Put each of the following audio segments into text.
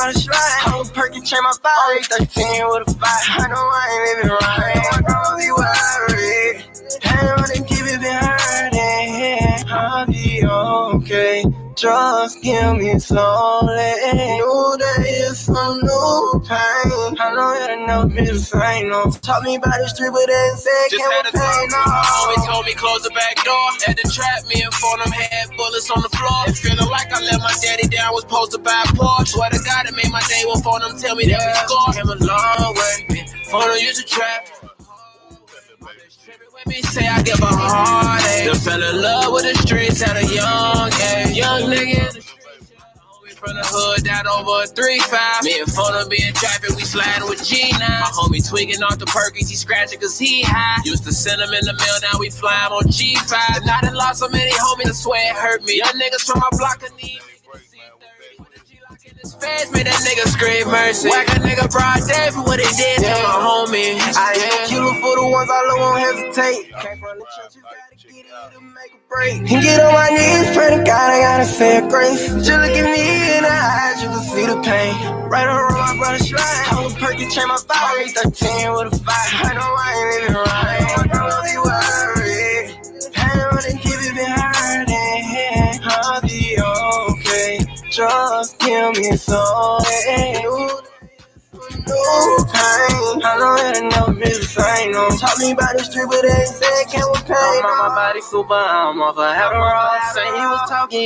brother slide. I'm perky, change my vibe. 13 with a 5. I know I ain't living right. I'm gonna be worried. Damn, I didn't keep it been hurting. I'll be okay. Just give me slowly. New days, some new pain. I know it'll never be the same. No, taught me about the street, but they said Just can't had a pay no. homie told me close the back door. Had to trap me and phone them had bullets on the floor. And feeling like I let my daddy down, was supposed to buy a Porsche. Swear to God, it made my day when phone them tell me that we scored. Came a long way. Phone them used to trap. Me say I give a heartache. Still fell in love with the streets at a young age. Young nigga in the streets, homie from the hood down over a 3-5. Me and Photo be in traffic, we sliding with G9. My homie tweaking off the perkies, he scratching cause he high. Used to send him in the mail, now we flying on G5. And I done lost so many homies, I swear it hurt me. Young niggas from my block of need. Feds made that nigga scream mercy. Whack a nigga broad day for what he did to my homie. I ain't no killer for the ones I love, won't hesitate. Came from the church, you gotta get it to make a break. And get on my knees, pray to God, I gotta say a grace. Just look at me in the eyes, you can see the pain. Right around my brother slide. I was perky, change my vibe. 13 with a 5. I know I ain't living right. I'm gonna be worried. Damn, I didn't keep it been hurting. I'll be okay. Just give me some new pain. I know it'll never be the same. No, taught me about the street, but they said can't with pain. I'm on my body super, I'm off a Adderall. Say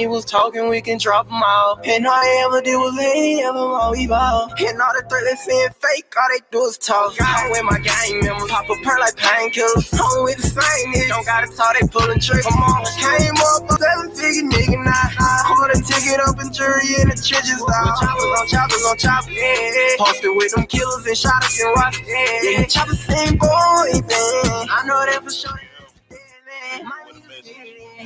he was talking, we can drop him out. And all they ever did was leave him all evolve. And all the threats they saying fake, all they do is talk. I'm with my gang members, pop a pearl like painkillers. I'm with the same niggas, don't gotta talk, they pulling tricks. Come on, came up, 7-figure nigga, now. Caught a ticket up in jury in the trenches, dog. Choppers on choppers, yeah. Posted with them killers and shot us and rock, yeah. Choppers same boy, man. I know that for sure.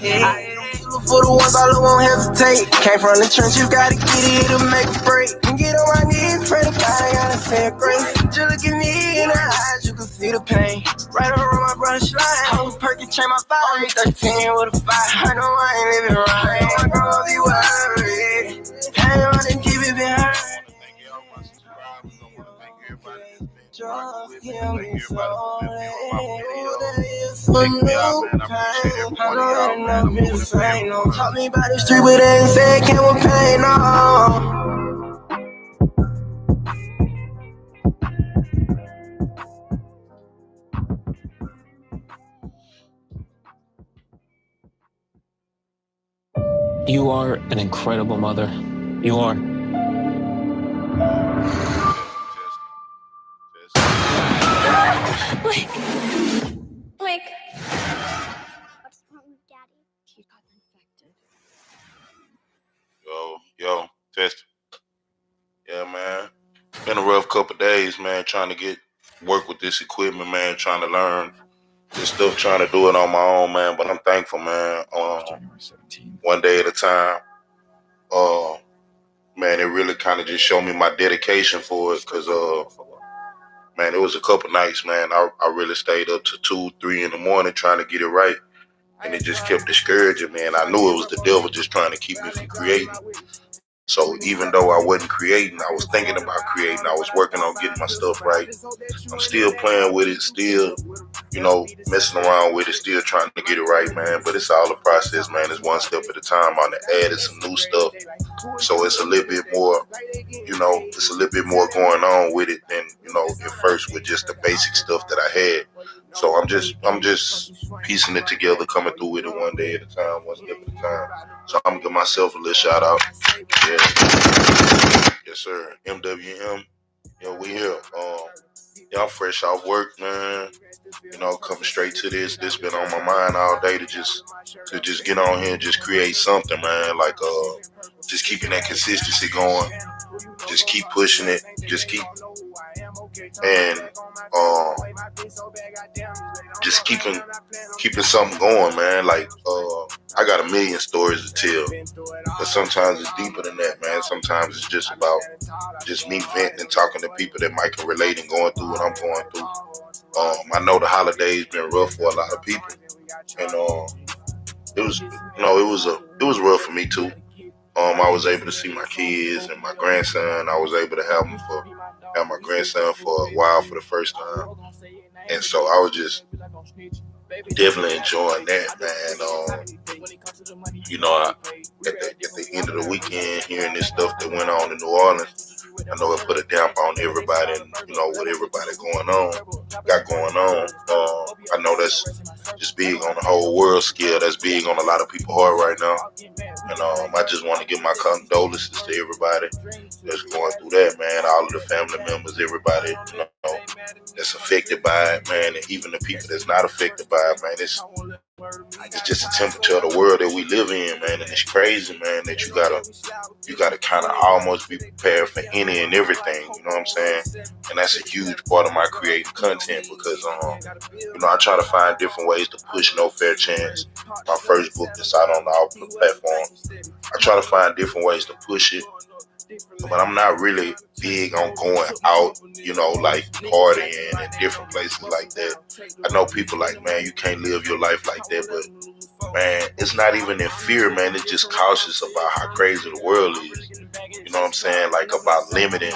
I ain't no killer for the ones I love, won't hesitate. Came from the trenches, gotta get it to make a break. And get on my knees, pray to God, I gotta say a grace. Just look at me in the eyes, you can see the pain. Right around my brother slide. I was perky, change my vibe. 13 with a 5. I know I ain't living right. I'm gonna be worried. Damn, I didn't keep it been hurt. Just give me slowly. Some new pain. I know it'll never be the same. No, taught me about the street, but they ain't said can't with pain. No. You are an incredible mother. You are. Blake. What's wrong with Daddy? He got infected. Yo, test. Yeah, man. Been a rough couple days, man, trying to work with this equipment, man, trying to learn this stuff, trying to do it on my own, man. But I'm thankful, man. One day at a time. Man, it really kind of just showed me my dedication for it, because man, it was a couple nights, man. I really stayed up to 2, 3 in the morning trying to get it right. And it just kept discouraging me. And I knew it was the devil just trying to keep me from creating. So even though I wasn't creating, I was thinking about creating. I was working on getting my stuff right. I'm still playing with it, still, messing around with it, still trying to get it right, man. But it's all a process, man. It's one step at a time. On the added some new stuff. So it's a little bit more, it's a little bit more going on with it than, at first with just the basic stuff that I had. So I'm just piecing it together, coming through with it one day at a time, one step at a time. So I'm gonna give myself a little shout out. Yeah. Yes, sir. MwM. We here. I'm fresh off work, man. Coming straight to this. This been on my mind all day to just get on here and just create something, man. Like just keeping that consistency going. Just keep pushing it. Just keep and just keeping something going, man. Like I got a million stories to tell, but sometimes it's deeper than that, man. Sometimes it's just about just me venting and talking to people that might can relate and going through what I'm going through. I know the holidays been rough for a lot of people, and it was rough for me too. I was able to see my kids and my grandson. I was able to have my grandson for a while for the first time, and so I was just definitely enjoying that, man. At the end of the weekend, hearing this stuff that went on in New Orleans, I know it put a damp on everybody, and what everybody got going on. I know that's just big on the whole world scale. That's big on a lot of people's heart right now, and I just want to give my condolences to everybody that's going through that, man. All of the family members, everybody, that's affected by it, man, and even the people that's not affected by it, man. It's just the temperature of the world that we live in, man, and it's crazy, man, that you gotta kind of almost be prepared for any and everything. You know what I'm saying? And that's a huge part of my creating content because, I try to find different ways to push No Fair Chance, my first book that's out on all platforms. I try to find different ways to push it, but I'm not really big on going out, like partying and different places like that. I know people like, man, you can't live your life like that, but man, it's not even in fear, man. It's just cautious about how crazy the world is. You know what I'm saying? Like about limiting,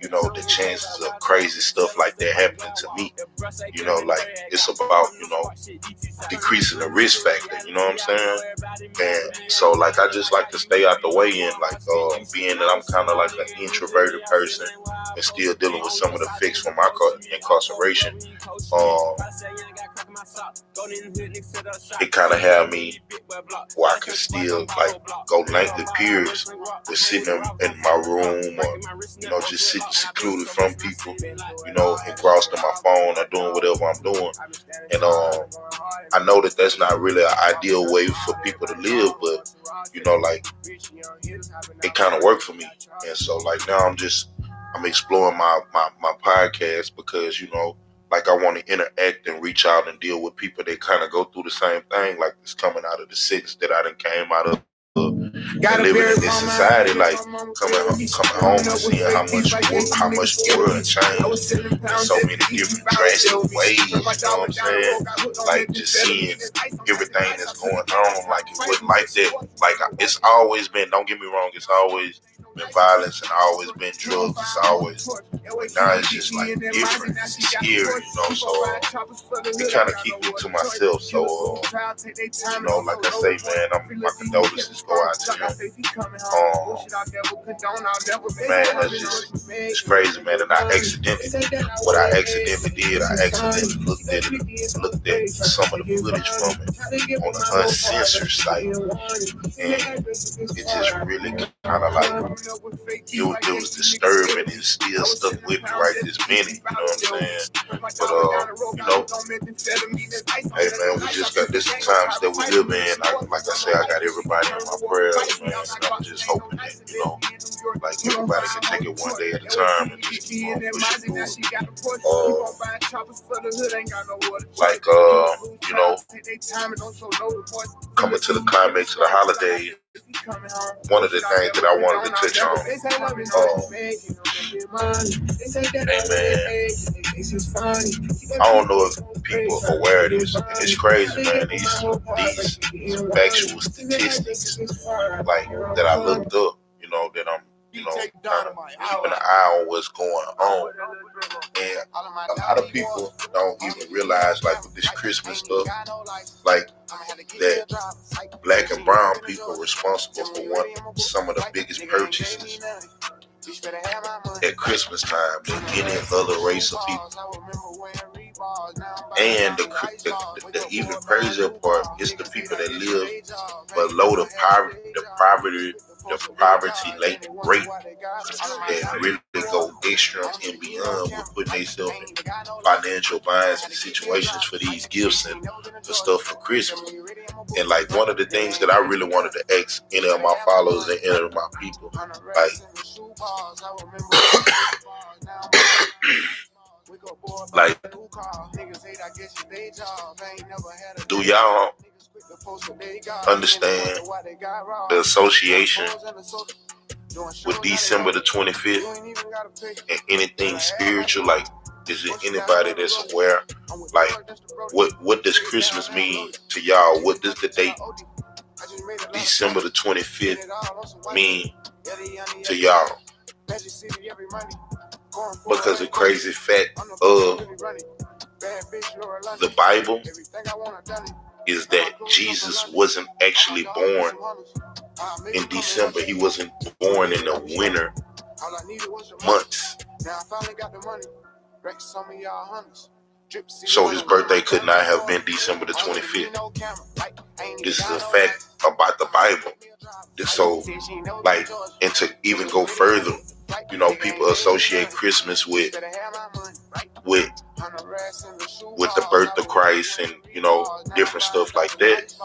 the chances of crazy stuff like that happening to me. Like it's about, decreasing the risk factor. You know what I'm saying? And so, like, I just like to stay out the way, and like, being that I'm kind of like an introverted person and still dealing with some of the effects from my incarceration, it kind of had me where I could still like go nightly periods with sitting in my room, or just sitting secluded from people, engrossed in my phone or doing whatever I'm doing. And I know that that's not really an ideal way for people to live, but like, it kind of worked for me. And so like now I'm exploring my podcast because like I want to interact and reach out and deal with people that kind of go through the same thing, like this coming out of the six that I done came out of. And living in this society, like coming home and seeing how much the world changed in so many different drastic ways. You know what I'm saying? Like just seeing everything that's going on, like it wasn't like that. Like it's always been. Don't get me wrong. It's always been violence and always been drugs. It's always. But now it's just like different. It's scary, So it kind of keep me to myself. So like I say, man, my condolences go out to him. Man, it's crazy, man. And I accidentally looked at some of the footage from it on the uncensored site, and it just really kind of like it was disturbing and still stuck with me right this minute. You know what I'm saying? But hey man, we just got this times that we live in. Like I say, I got everybody in my prayers, man. And I'm just hoping that like everybody can take it one day at a time and just keep on pushing through. Coming to the climax of the holidays, one of the things that I wanted to touch on, I don't know if people are aware of this, and it's crazy, man. These factual statistics, like that I looked up, that I'm, kind of keeping an eye on what's going on. And a lot of people don't even realize, like with this Christmas stuff, like that black and brown people are responsible for some of the biggest purchases at Christmas time than any other race of people. And the even crazier part is the people that live below the poverty rate that really go extra and beyond with putting themselves in financial binds and situations for these gifts and the stuff for Christmas. And like one of the things that I really wanted to ask any of my followers and any of my people, like do y'all understand the association with December the 25th and anything spiritual? Like, is there anybody that's aware? Like, what does Christmas mean to y'all? What does the date December the 25th mean to y'all? Because the crazy fact of the Bible is that Jesus wasn't actually born in December. He wasn't born in the winter months. So his birthday could not have been December the 25th. This is a fact about the Bible. So, like, and to even go further, you know, people associate Christmas with the birth of Christ and, you know, different stuff like that.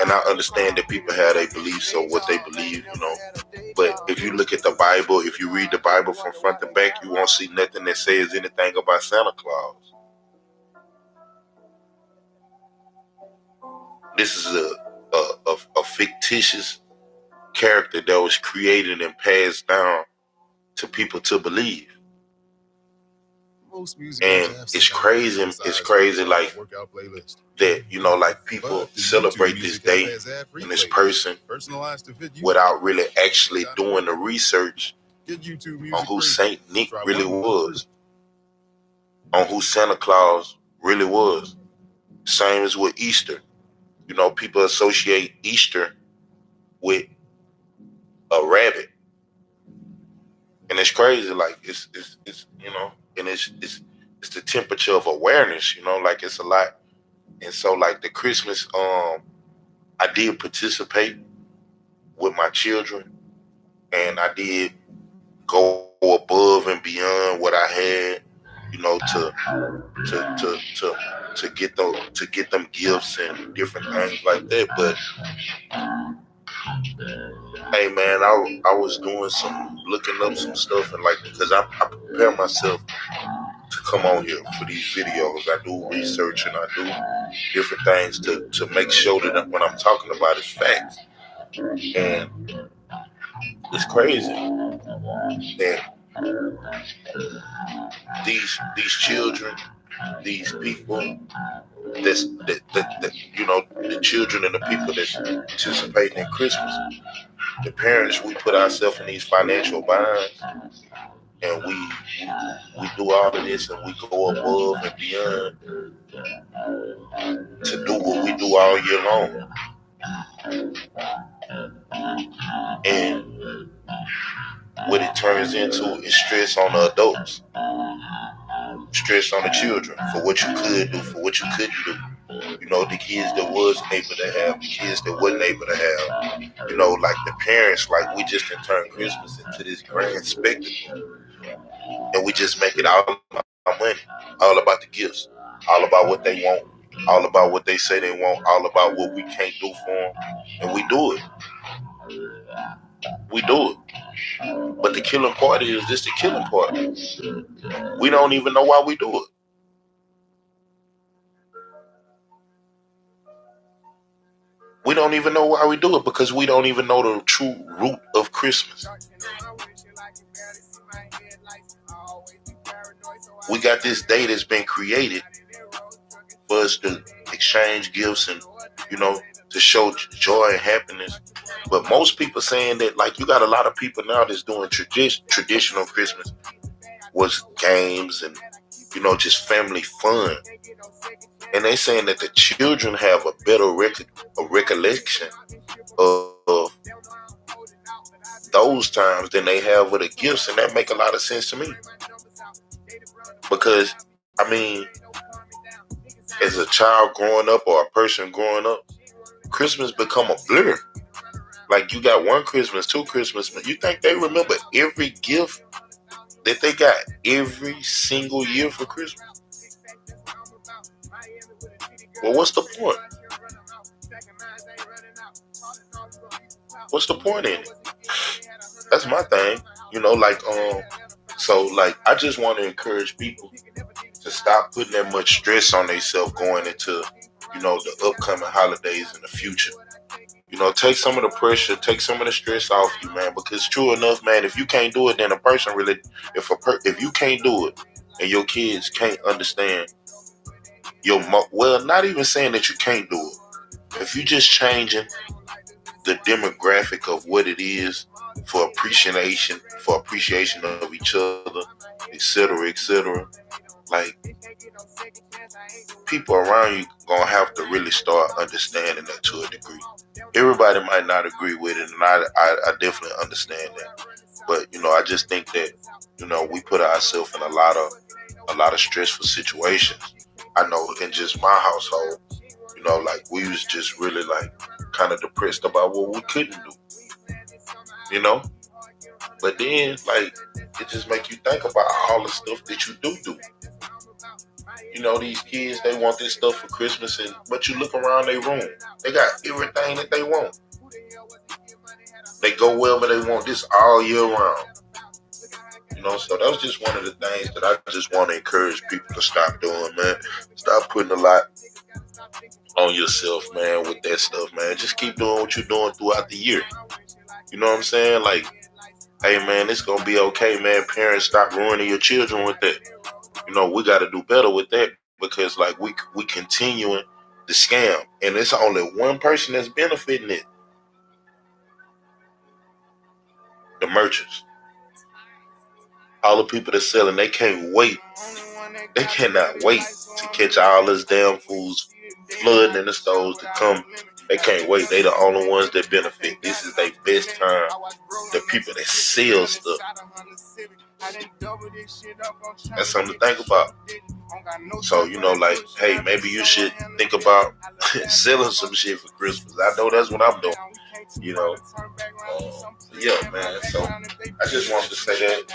And I understand that people have their beliefs or what they believe, you know. But if you look at the Bible, if you read the Bible from front to back, you won't see nothing that says anything about Santa Claus. This is a fictitious character that was created and passed down to people to believe. And it's crazy like that, you know, like people celebrate this day and this person without really actually doing the research on who Saint Nick really was, on who Santa Claus really was. Same as with Easter. You know, people associate Easter with a rabbit. And it's crazy, like it's you know, and it's the temperature of awareness, you know, like it's a lot. And so like the Christmas, I did participate with my children, and I did go above and beyond what I had, you know, to get them gifts and different things like that. But hey man, I was doing looking up some stuff, and like, because I prepare myself to come on here for these videos. I do research and I do different things to make sure that what I'm talking about is facts. And it's crazy that these children, these people, that you know, the children and the people that's participating in Christmas, the parents, we put ourselves in these financial binds, and we do all of this, and we go above and beyond to do what we do all year long. And what it turns into is stress on the adults, stress on the children for what you could do, for what you couldn't do. You know, the kids that was able to have, the kids that wasn't able to have. You know, like the parents, like we just can turn Christmas into this grand spectacle, and we just make it all about money, all about the gifts, all about what they want, all about what they say they want, all about what we can't do for them, and we do it. We do it. But the killing part is just the killing part. We don't even know why we do it. We don't even know why we do it, because we don't even know the true root of Christmas. We got this day that's been created for us to exchange gifts and, you know, to show joy and happiness. But most people saying that, like, you got a lot of people now that's doing traditional Christmas was games and, you know, just family fun. And they saying that the children have a better recollection of those times than they have with the gifts, and that make a lot of sense to me. Because, I mean, as a child growing up or a person growing up, Christmas become a blur. Like, you got one Christmas, two Christmas, but you think they remember every gift that they got every single year for Christmas? Well, what's the point? What's the point in it? That's my thing. You know, like, so, like, I just want to encourage people to stop putting that much stress on themselves going into, you know, the upcoming holidays in the future. You know, take some of the pressure, take some of the stress off you, man. Because true enough, man, if you can't do it, then a person really, if you can't do it and your kids can't understand well, not even saying that you can't do it, If you just changing the demographic of what it is for appreciation of each other, etc., etc. Like people around you gonna have to really start understanding that to a degree. Everybody might not agree with it, and I definitely understand that. But I just think that we put ourselves in a lot of stressful situations. I know in just my household, like we was just really like kind of depressed about what we couldn't do, you know. But then like it just make you think about all the stuff that you do. These kids they want this stuff for Christmas, and but you look around their room, they got everything that they want. They go wherever they want this all year round. So that was just one of the things that I just want to encourage people to stop doing, man. Stop putting a lot on yourself, man, with that stuff, man. Just keep doing what you're doing throughout the year. You know what I'm saying? Like, hey, man, it's going to be okay, man. Parents, stop ruining your children with that. We got to do better with that because, like, we continuing the scam. And it's only one person that's benefiting it. The merchants. All the people that's selling, they can't wait. They cannot wait to catch all this damn fools flooding in the stores to come. They can't wait. They the only ones that benefit. This is their best time. The people that sell stuff. That's something to think about. So, like, hey, maybe you should think about selling some shit for Christmas. I know that's what I'm doing. Yeah, man. So I just wanted to say that,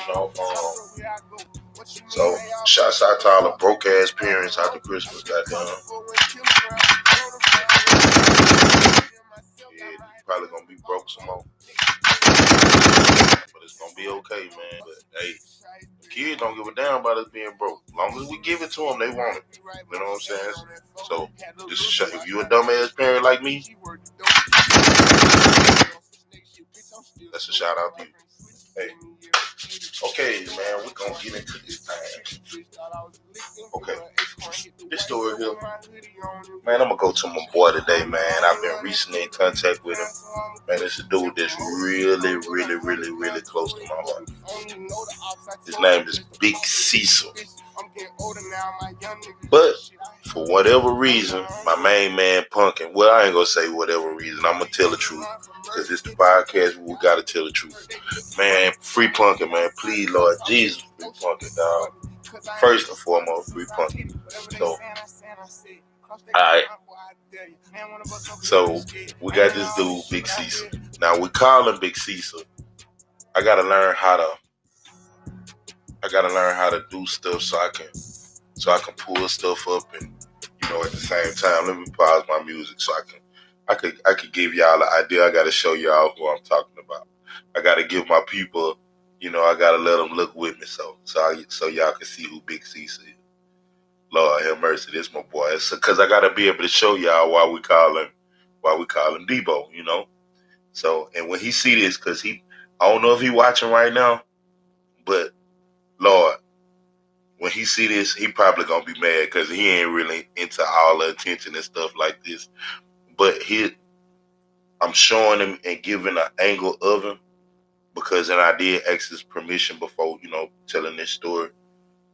so shouts out to all the broke ass parents after Christmas, goddamn. Yeah, you probably gonna be broke some more. But it's gonna be okay, man. But hey, the kids don't give a damn about us being broke. As long as we give it to them, they want it. You know what I'm saying? So this is, if you a dumbass parent like me, that's a shout out to you. Hey. Okay, man, we're gonna get into this thing. Okay. This story here. Man, I'm gonna go to my boy today, man. I've been recently in contact with him. Man, it's a dude that's really, really, really, really close to my heart. His name is Big Cecil. But for whatever reason, my main man Punkin, well, I ain't gonna say whatever reason, I'm gonna tell the truth. Because it's the podcast where we gotta tell the truth. Man, free Punkin, man. Please, Lord Jesus, free Punkin, dog. First and foremost, free Punkin. So, alright. So we got this dude, Big Cecil. Now we call him Big Cecil. I gotta learn how to do stuff so I can pull stuff up, and at the same time, let me pause my music so I could give y'all an idea. I gotta show y'all who I'm talking about. I gotta give my people, I gotta let them look with me so y'all can see who Big Cecil is. Lord have mercy, this my boy. It's because I gotta be able to show y'all why we call him Debo, So, and when he see this, because I don't know if he watching right now, but Lord, when he see this, he probably gonna be mad because he ain't really into all the attention and stuff like this. But I'm showing him and giving an angle of him because then I did ask his permission before, telling this story.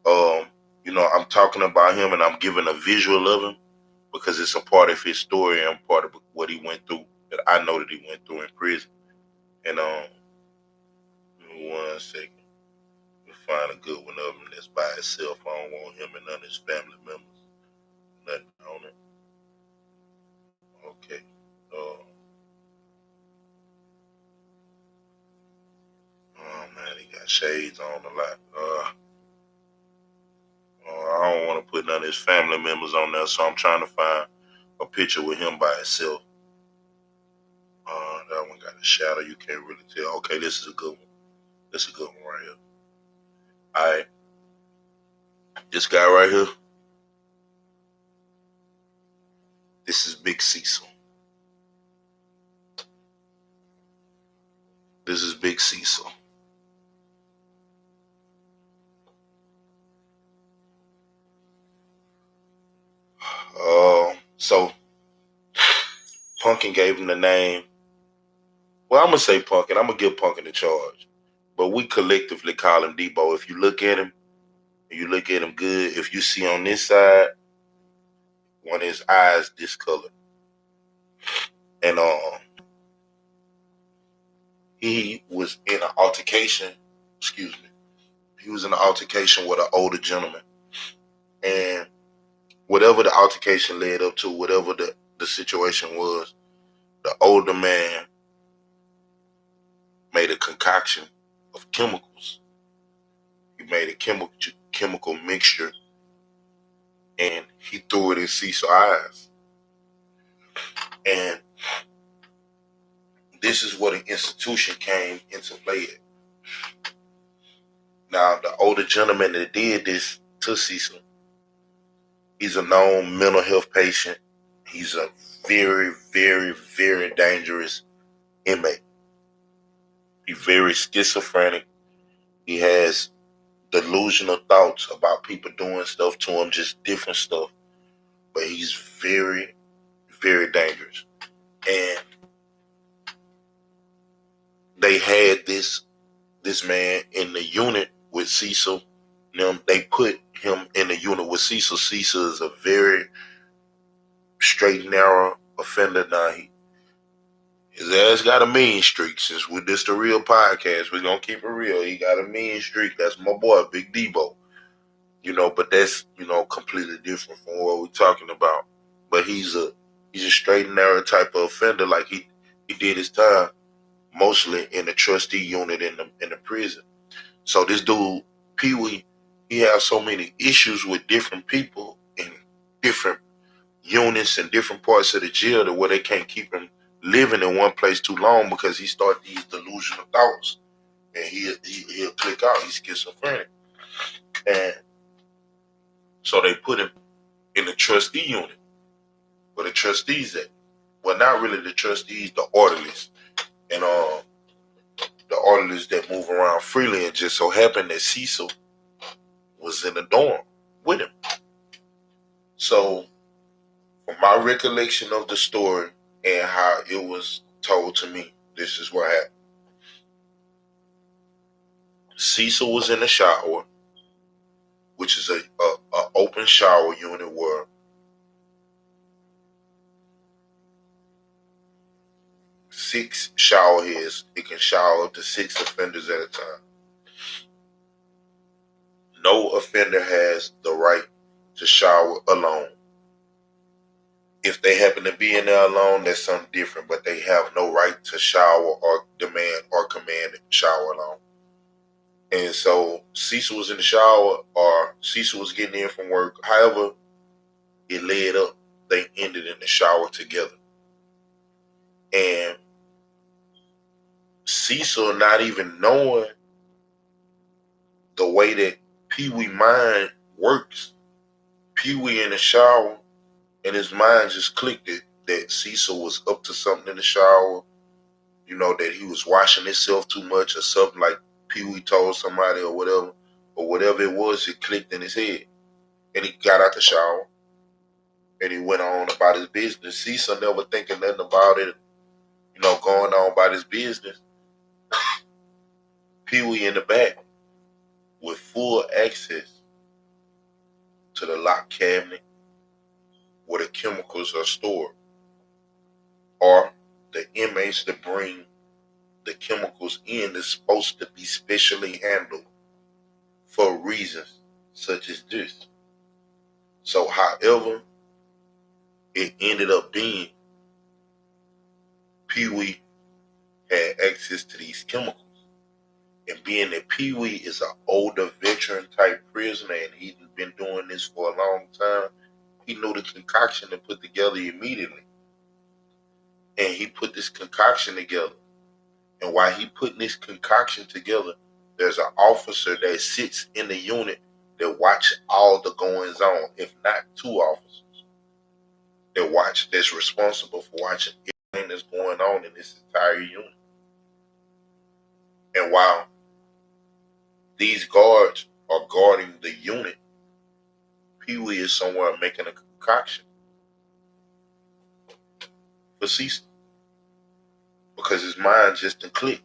I'm talking about him and I'm giving a visual of him because it's a part of his story and part of what he went through that I know that he went through in prison. And 1 second. We'll find a good one of him that's by himself. I don't want him and none of his family members. Nothing on it. Okay. Oh man, he got shades on a lot. I don't want to put none of his family members on there, so I'm trying to find a picture with him by himself. That one got a shadow. You can't really tell. Okay, this is a good one. This is a good one right here. All right. This guy right here. This is Big Cecil. This is Big Cecil. So Punkin gave him the name. Well, I'm going to say Punkin. I'm going to give Punkin the charge. But we collectively call him Debo. If you look at him, good, if you see on this side, one of his eyes discolored. And he was in an altercation, he was in an altercation with an older gentleman. And whatever the altercation led up to, whatever the situation was, the older man made a concoction of chemicals. He made a chemical mixture, and he threw it in Cecil's eyes. And this is where the institution came into play. Now, the older gentleman that did this to Cecil, he's a known mental health patient. He's a very, very, very dangerous inmate. He's very schizophrenic. He has delusional thoughts about people doing stuff to him, just different stuff. But he's very, very dangerous. And they had this man in the unit with Cecil. They put him in the unit with Cecil. Cecil is a very straight and narrow offender. Now, his ass got a mean streak. Since we're this the real podcast, we're gonna keep it real. He got a mean streak. That's my boy, Big Debo. But that's completely different from what we're talking about. But he's a straight and narrow type of offender. Like he did his time mostly in the trustee unit in the prison. So this dude, Pee Wee, he has so many issues with different people in different units and different parts of the jail that where they can't keep him living in one place too long because he started these delusional thoughts and he'll click out. He's schizophrenic. And so they put him in the trustee unit where the trustees at. Well, not really the trustees, the orderlies. And the orderlies that move around freely, and just so happened that Cecil was in the dorm with him. So, from my recollection of the story and how it was told to me, this is what happened. Cecil was in the shower, which is a open shower unit where six shower heads, it can shower up to 6 offenders at a time. No offender has the right to shower alone. If they happen to be in there alone, that's something different, but they have no right to shower or demand or command to shower alone. And so Cecil was in the shower, or Cecil was getting in from work. However it led up, they ended in the shower together. And Cecil, not even knowing the way that Pee Wee mind works, Pee Wee in the shower, and his mind just clicked that Cecil was up to something in the shower, that he was washing himself too much or something, like Pee Wee told somebody or whatever it was, it clicked in his head. And he got out the shower and he went on about his business. Cecil never thinking nothing about it, going on about his business. Pee Wee in the back with full access to the lock cabinet where the chemicals are stored, or the inmates that bring the chemicals in is supposed to be specially handled for reasons such as this. So however it ended up being, Pee Wee had access to these chemicals. And being that Pee Wee is an older veteran type prisoner and he's been doing this for a long time, he knew the concoction to put together immediately. And he put this concoction together. And while he putting this concoction together, there's an officer that sits in the unit that watch all the goings on, if not 2 officers that's responsible for watching everything that's going on in this entire unit. And while these guards are guarding the unit, Pee Wee is somewhere making a concoction for Cecil because his mind just didn't click.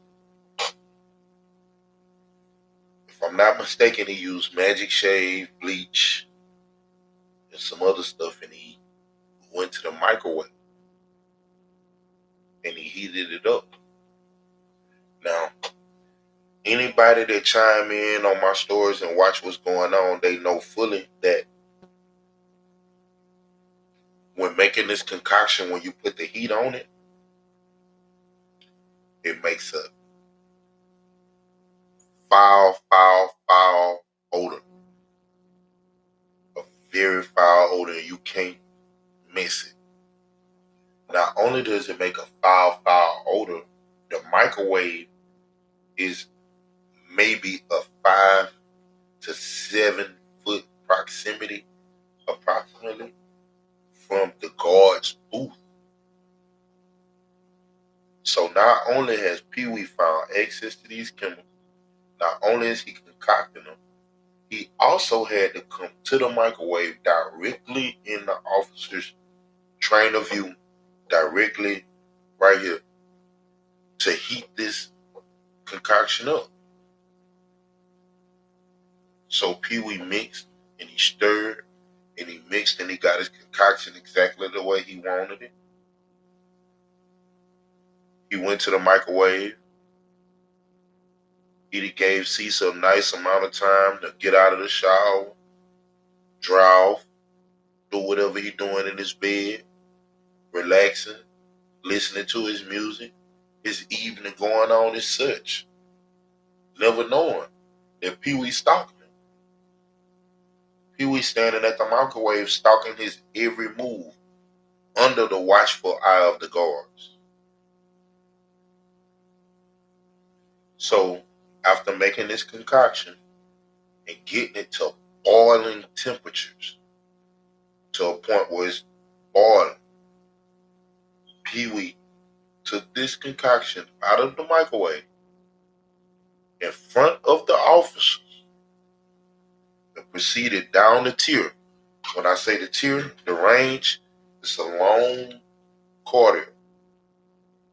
If I'm not mistaken, he used magic shave, bleach, and some other stuff, and he went to the microwave and he heated it up. Now, anybody that chime in on my stories and watch what's going on, they know fully that when making this concoction, when you put the heat on it, it makes a foul odor. A very foul odor, and you can't miss it. Not only does it make a foul odor, the microwave is maybe a 5 to 7 foot proximity, approximately, from the guard's booth. So not only has Pee Wee found access to these chemicals, not only is he concocting them, he also had to come to the microwave directly in the officer's trainer view, directly right here, to heat this concoction up. So Pee Wee mixed and he stirred and he mixed and he got his concoction exactly the way he wanted it. He went to the microwave. He gave Cecil a nice amount of time to get out of the shower, dry off, do whatever he's doing in his bed, relaxing, listening to his music, his evening going on as such, never knowing that Pee Wee stalking him. Pee Wee standing at the microwave stalking his every move under the watchful eye of the guards. So after making this concoction and getting it to boiling temperatures, to a point where it's boiling, Pee Wee took this concoction out of the microwave in front of the officers and proceeded down the tier. When I say the tier, the range, it's a long corridor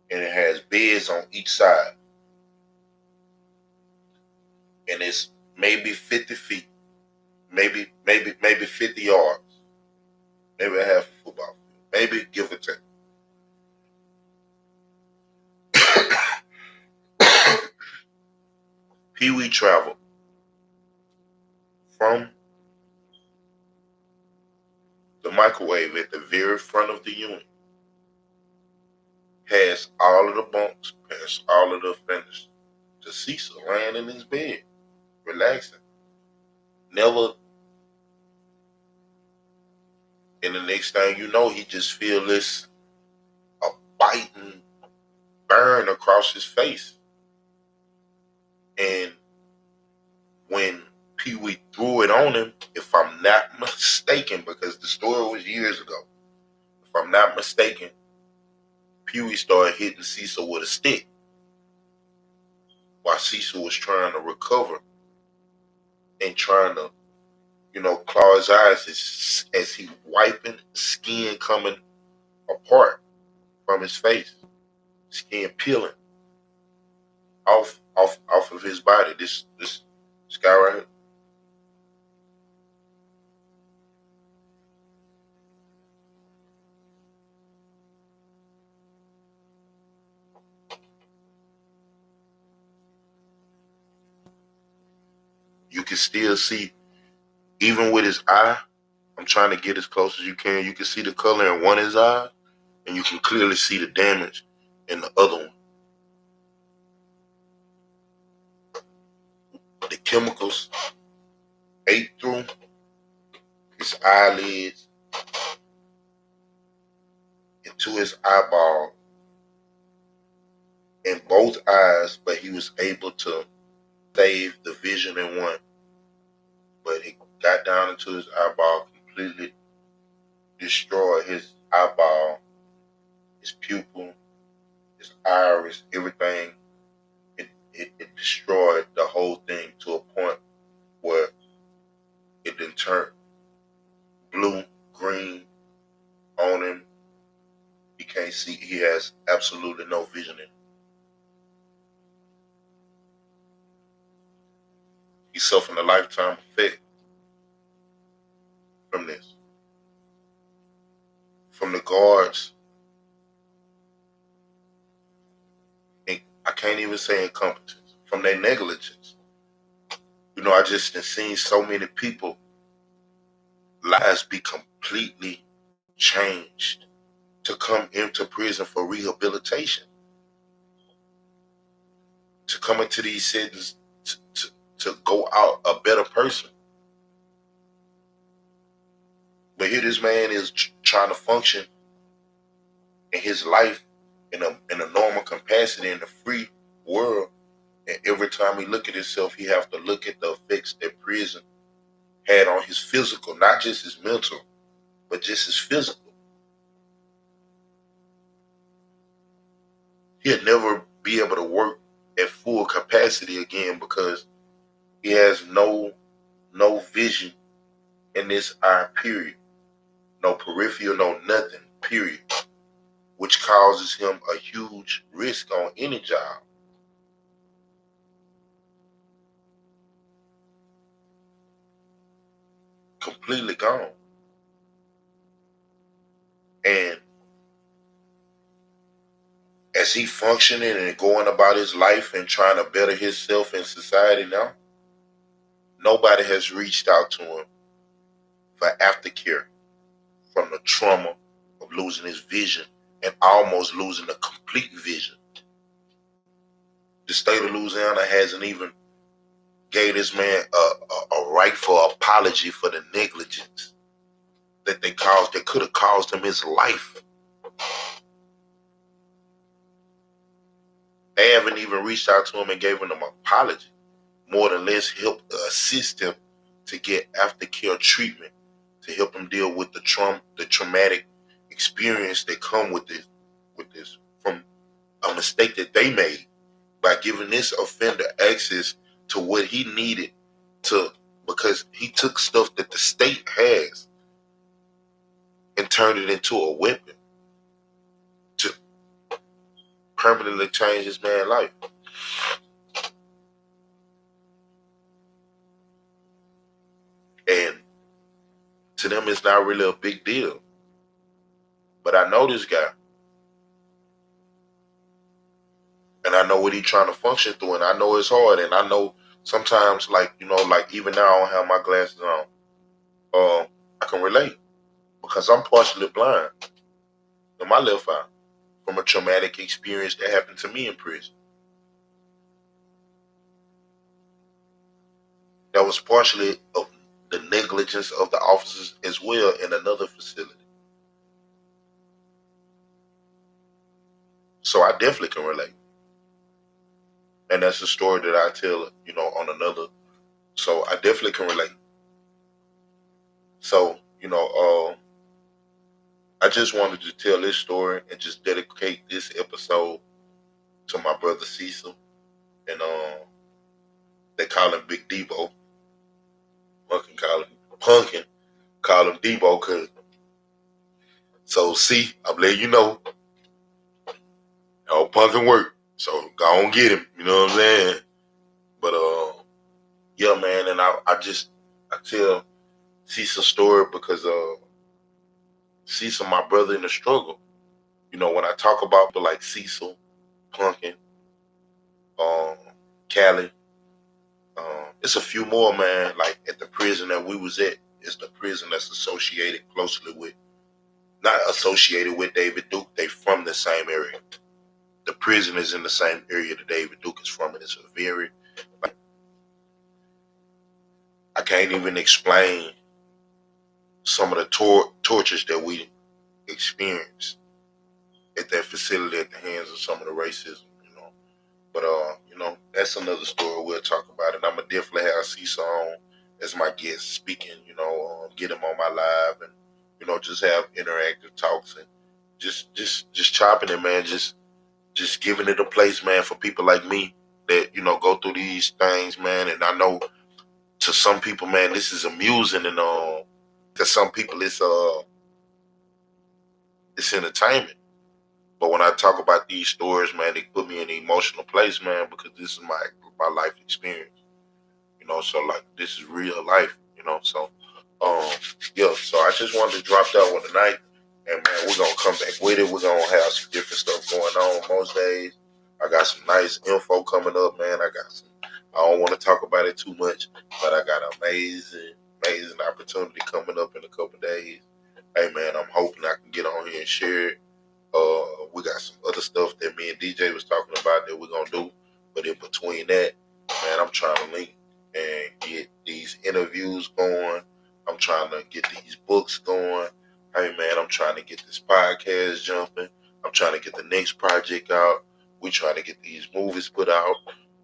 and it has beds on each side. And it's maybe 50 feet, maybe 50 yards, maybe a half a football field, maybe give or take. Pee Wee traveled from the microwave at the very front of the unit, past all of the bunks, past all of the offenders, to Cecil laying in his bed, relaxing. Never. And the next thing you know, he just feel this a biting burn across his face. And when Pee Wee threw it on him, if I'm not mistaken, because the story was years ago, if I'm not mistaken, Pee Wee started hitting Cecil with a stick while Cecil was trying to recover and trying to, claw his eyes as he wiping skin coming apart from his face, skin peeling off of his body. This guy right here. You can still see, even with his eye, I'm trying to get as close as you can. You can see the color in one of his eyes, and you can clearly see the damage in the other one. The chemicals ate through his eyelids into his eyeball in both eyes, but he was able to save the vision in one. But it got down into his eyeball, completely destroyed his eyeball, his pupil, his iris, everything. It destroyed the whole thing to a point where it didn't turn blue, green on him. He can't he has absolutely no vision in. He's suffering a lifetime effect from this. From the guards, and I can't even say incompetence, from their negligence. I just have seen so many people lives be completely changed to come into prison for rehabilitation, to come into these settings to go out a better person. But here this man is trying to function in his life in a normal capacity in the free world, and every time he look at himself, he have to look at the effects that prison had on his physical, not just his mental, but just his physical. He'll never be able to work at full capacity again because he has no vision in this eye, period. No peripheral, no nothing, period. Which causes him a huge risk on any job. Completely gone. And as he functioning and going about his life and trying to better himself in society now, nobody has reached out to him for aftercare from the trauma of losing his vision and almost losing the complete vision. The state of Louisiana hasn't even gave this man a rightful apology for the negligence that they caused, that could have caused him his life. They haven't even reached out to him and gave him an apology, more than less help assist him to get aftercare treatment to help him deal with the traumatic experience that come with this from a mistake that they made by giving this offender access to what he needed to, because he took stuff that the state has and turned it into a weapon to permanently change his man's life. And to them, it's not really a big deal. But I know this guy. And I know what he's trying to function through. And I know it's hard. And I know sometimes, like even now I don't have my glasses on. I can relate because I'm partially blind in my left eye from a traumatic experience that happened to me in prison. That was partially of the negligence of the officers as well in another facility. So I definitely can relate. And that's a story that I tell, on another. So I definitely can relate. So, I just wanted to tell this story and just dedicate this episode to my brother Cecil. And they call him Big Debo. Punkin call him Debo, cause so see, I'm letting you know how Punkin work. So go on get him, you know what I'm saying? But yeah, man, and I tell Cecil's story because Cecil, my brother in the struggle. When I talk about people like Cecil, Punkin, Callie, it's a few more, man. Like at the prison that we was at, it's the prison that's associated closely with, not associated with David Duke. They from the same area. The prison is in the same area that David Duke is from, and it's a very, I can't even explain some of the tortures that we experienced at that facility at the hands of some of the racism, But that's another story we'll talk about, and I'm gonna definitely have Cecil on as my guest speaking. Get him on my live, and just have interactive talks and just chopping it, man. Just giving it a place, man, for people like me that go through these things, man. And I know to some people, man, this is amusing, and to some people it's entertainment. But when I talk about these stories, man, they put me in an emotional place, man, because this is my life experience. You know, so like this is real life, you know. So um yeah, so I just wanted to drop that one tonight. And man, we're gonna come back with it. We're gonna have some different stuff going on most days. I got some nice info coming up, man. I don't want to talk about it too much, but I got an amazing opportunity coming up in a couple days. Hey man, I'm hoping I can get on here and share it. We got some other stuff that me and DJ was talking about that we're gonna do. But in between that, man, I'm trying to link and get these interviews going. I'm trying to get these books going. Hey man, I'm trying to get this podcast jumping. I'm trying to get the next project out. We trying to get these movies put out.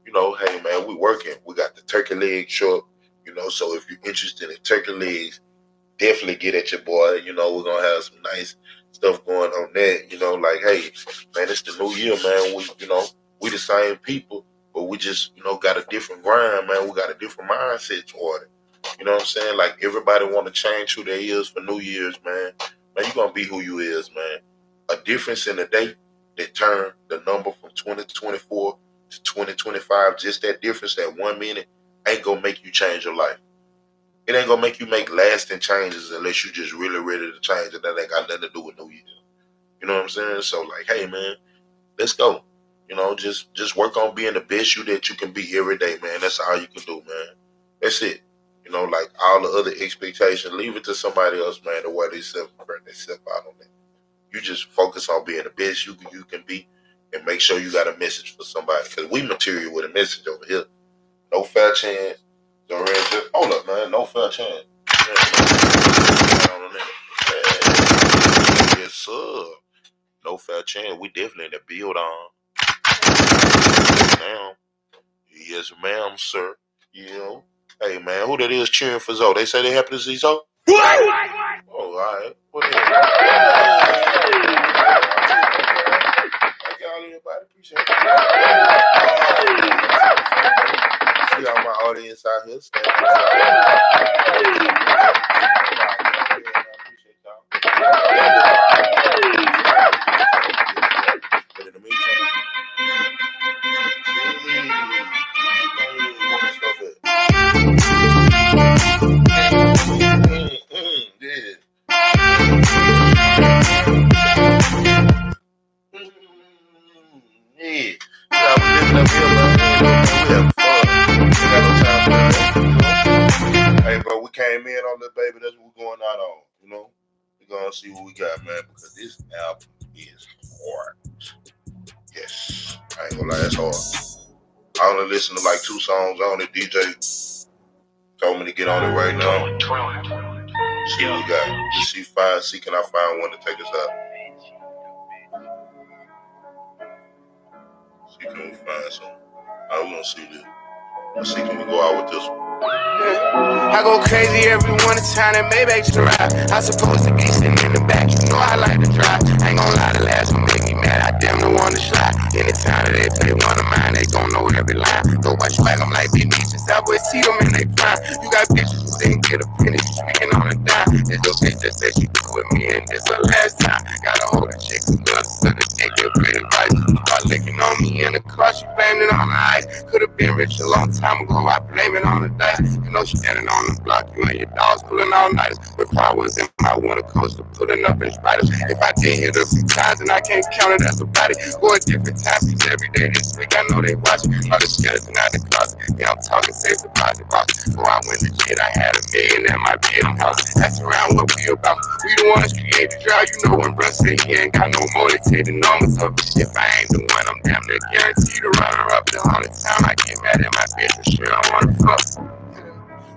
You know, hey man, we working. We got the turkey leg truck. You know, so if you're interested in turkey legs, definitely get at your boy. You know, we're gonna have some nice stuff going on that. You know, like, hey, man, it's the new year, man. We the same people, but we just, got a different grind, man. We got a different mindset toward it. You know what I'm saying? Like everybody want to change who they is for New Year's, man. Man, you gonna be who you is, man. A difference in the day that turn the number from 2024 to 2025, just that difference, that 1 minute, ain't gonna make you change your life. It ain't gonna make you make lasting changes unless you just really ready to change it. That ain't got nothing to do with New Year. You know what I'm saying? So like, hey man, let's go. Just work on being the best you that you can be every day, man. That's all you can do, man. That's it. Like all the other expectations, leave it to somebody else, man, to wear themselves and burn themselves out on that. You just focus on being the best you can be and make sure you got a message for somebody. Because we material with a message over here. No fair chance. Hold up, man. No fair chance. Yes, sir. No fair chance. We definitely in the build on. Yes, ma'am. Yes, ma'am, sir. Hey, man, who that is cheering for Zoe? They say they happy to see Zoe? What? Oh, all right. What is it? Thank y'all, everybody. Appreciate it. See all my audience out here standing but in the meantime, hey, bro, we came in on this, baby. That's what we're going out on. We're going to see what we got, man, because this album is hard. Yes. I ain't going to lie, it's hard. I only listen to like 2 songs on it. DJ told me to get on it right now. See what we got. See can I find one to take us out. See can we find some. I want to see this. Let's see can we go out with this one. I go crazy every one time that Maybach drive. I supposed to be sitting in the back, you know I like to drive. Ain't gon' lie, the last one make me mad, I damn near wanna slide. Anytime that they play one of mine, they gon' know every line. Go watch swag, I'm like big bitches, Southwest see them and they prime. You got bitches who didn't get a penny, speaking on a dime. This little bitch that said she do with me and this her last time. Got a hold of chicks who love to take their great advice. Start licking on me in the car, she blamed it on the ice. Could've been rich a long time ago, I blame it on the dice. You know she standing on the block, you and your dogs pulling all night. The car was in my winter coaster, pulling up in spiders. If I did hit her some times and I can't count it as a body. Go a different time, cause every day this week I know they watching. All the skeleton out the closet, yeah I'm talking safe deposit box. Before I went to jail, I had $1 million at my bedroom house. That's around what we about. We the ones create the drought, you know when bruh say he ain't got no more, they take the numbers up. If I ain't the one, I'm damn near guaranteed to run her up. The only time I get mad at my bitch, for sure I wanna fuck.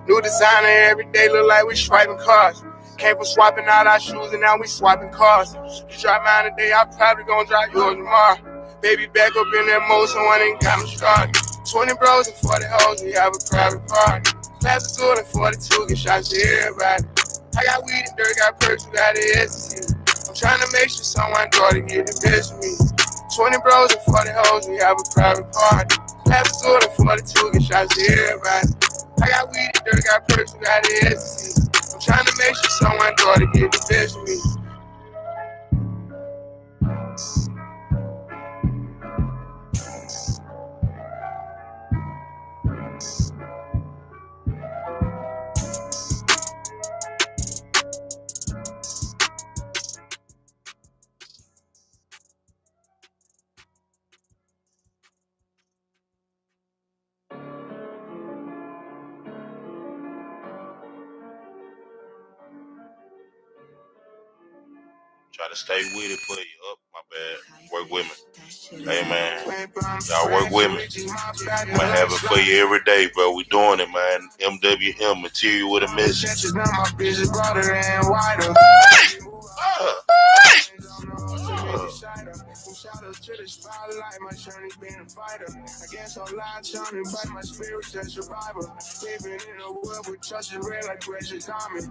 New designer every day, look like we swiping cars. Came from swapping out our shoes and now we swapping cars. You drive mine today, I probably gon' drive yours tomorrow. Baby back up in that motion, one ain't got me started. 20 bros and 40 hoes, we have a private party. Class of 2 and 42, get shots to everybody. I got weed and dirt, got perks, we got the ecstasy. I'm trying to make sure someone daughter get the best of me. 20 bros and 40 hoes, we have a private party. Class of 2 and 42, get shots to everybody. I got weed and dirt, got perks, we got the ecstasy. I'm trying to make sure someone daughter get the best of me. Try to stay with it for you. Up, my bad. Work with me. Hey, man. Y'all work with me. I'm gonna have it for you every day, bro. We doing it, man. MwM, material with a mission. Shout out to the spotlight, my journey being a fighter. I guess I'm lying, shining, but my spirit's a survivor. Living in a world with trust and red like precious diamond.